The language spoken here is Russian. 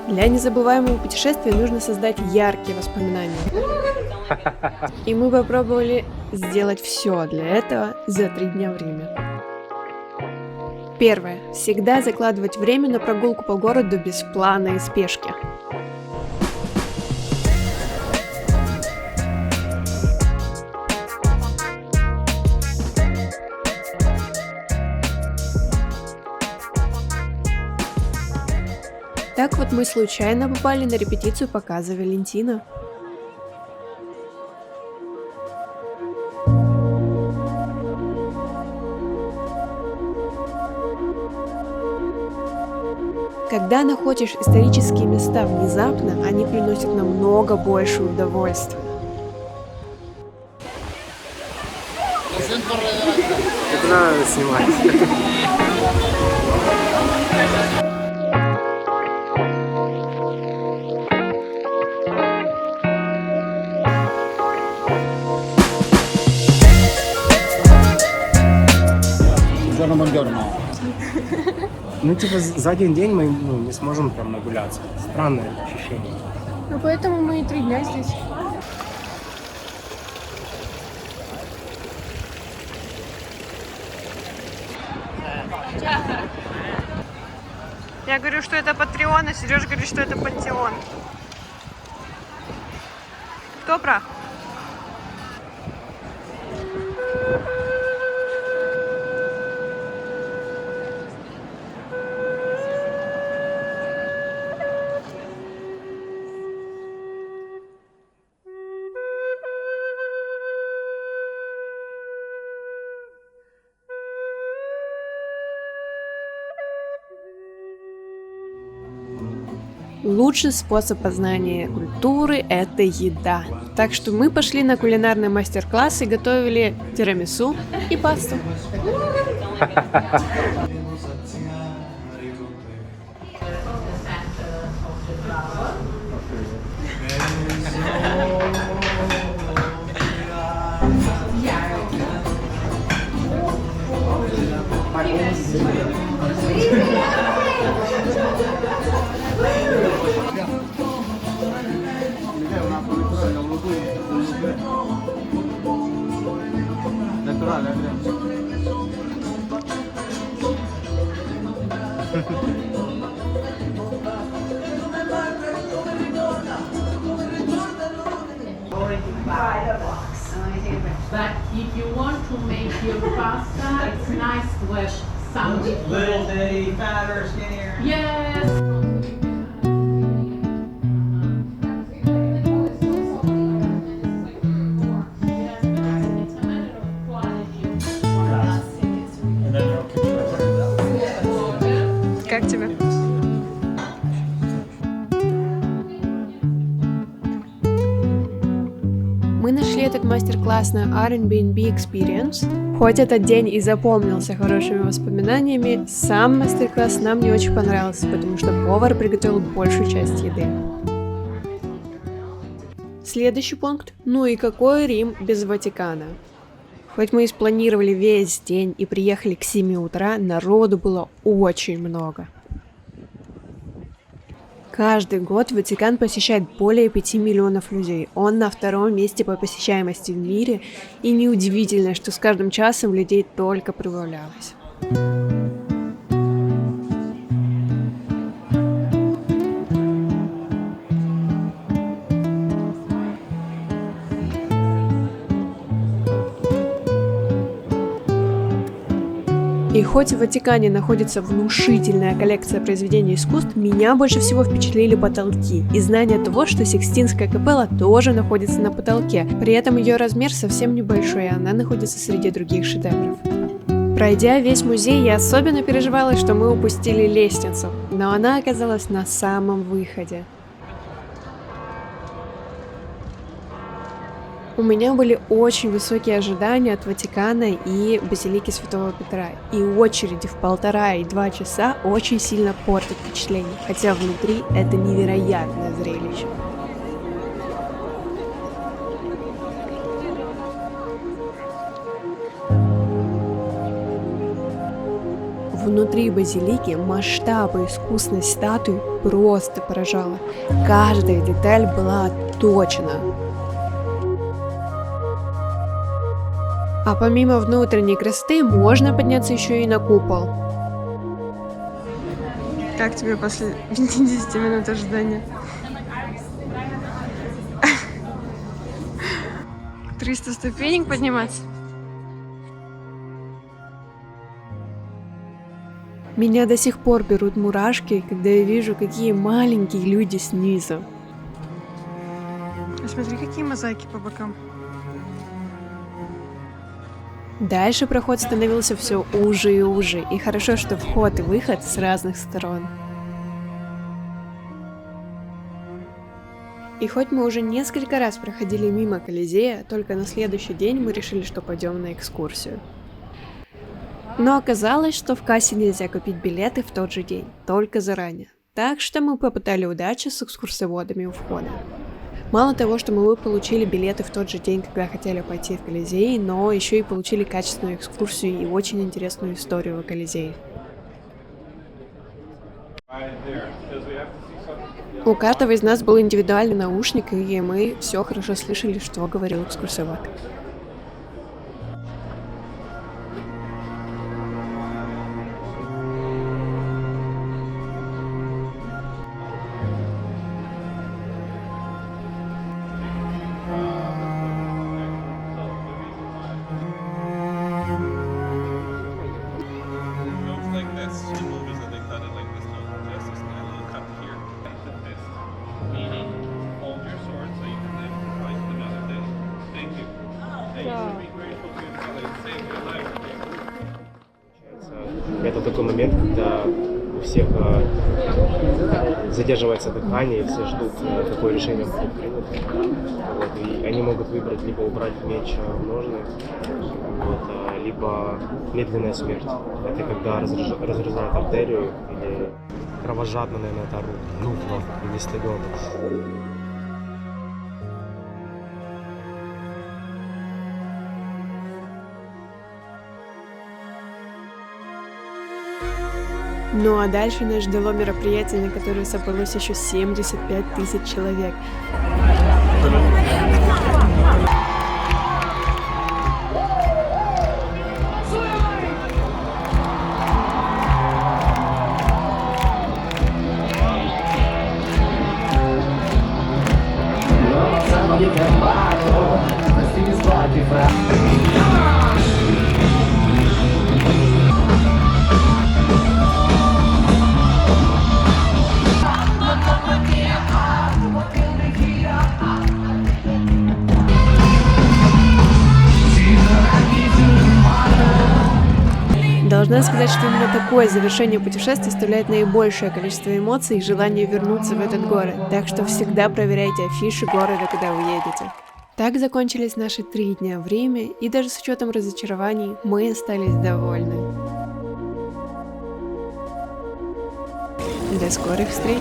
Для незабываемого путешествия нужно создать яркие воспоминания. И мы попробовали сделать все для этого за 3 дня в Риме. Первое. Всегда закладывать время на прогулку по городу без плана и спешки. Так вот мы случайно попали на репетицию показа Валентина. Когда находишь исторические места внезапно, они приносят намного больше удовольствия. Это надо снимать. Ну, типа, за один день мы не сможем прям нагуляться. Странное ощущение. Ну поэтому мы и 3 дня здесь. Я говорю, что это Патреон, а Сережа говорит, что это Пантеон. Кто прав? Лучший способ познания культуры – это еда. Так что мы пошли на кулинарный мастер-класс и готовили тирамису и пасту. But if you want to make your pasta, it's nice to have some Little bitty, fatter, skinnier. Yes. Как тебе? Мы нашли этот мастер-класс на Airbnb Experience. Хоть этот день и запомнился хорошими воспоминаниями, сам мастер-класс нам не очень понравился, потому что повар приготовил большую часть еды. Следующий пункт. Ну и какой Рим без Ватикана? Хоть мы и спланировали весь день и приехали к 7 утра, народу было очень много. Каждый год Ватикан посещает более 5 миллионов людей. Он на 2-м месте по посещаемости в мире, и неудивительно, что с каждым часом людей только прибавлялось. И хоть в Ватикане находится внушительная коллекция произведений искусств, меня больше всего впечатлили потолки и знание того, что Сикстинская капелла тоже находится на потолке. При этом ее размер совсем небольшой, и она находится среди других шедевров. Пройдя весь музей, я особенно переживала, что мы упустили лестницу, но она оказалась на самом выходе. У меня были очень высокие ожидания от Ватикана и Базилики Святого Петра, и очереди в 1,5 и 2 часа очень сильно портят впечатление, хотя внутри это невероятное зрелище. внутри базилики масштаб и искусность статуи просто поражала. Каждая деталь была отточена. А помимо внутренней красоты, можно подняться еще и на купол. Как тебе после 50 минут ожидания? 300 ступенек подниматься? Меня до сих пор берут мурашки, когда я вижу, какие маленькие люди снизу. Смотри, какие мозаики по бокам. Дальше проход становился все уже и уже, и хорошо, что вход и выход с разных сторон. И хоть мы уже несколько раз проходили мимо Колизея, только на следующий день мы решили, что пойдем на экскурсию. Но оказалось, что в кассе нельзя купить билеты в тот же день, только заранее. Так что мы попытали удачи с экскурсоводами у входа. Мало того, что мы получили билеты в тот же день, когда хотели пойти в Колизей, но еще и получили качественную экскурсию и очень интересную историю о Колизее. У каждого из нас был индивидуальный наушник, и мы все хорошо слышали, что говорил экскурсовод. Это такой момент, когда у всех задерживается дыхание, и все ждут, какое решение будет принято. Вот, и они могут выбрать либо убрать меч в ножны, вот, либо медленная смерть. Это когда разрезают артерию, или кровожадно, наверное, это рука или стадион. Ну а дальше нас ждало мероприятие, на которое собралось еще 75 тысяч человек. Должна сказать, что именно такое завершение путешествия составляет наибольшее количество эмоций и желание вернуться в этот город, так что всегда проверяйте афиши города, когда вы едете. Так закончились наши 3 дня в Риме, и даже с учетом разочарований мы остались довольны. До скорых встреч!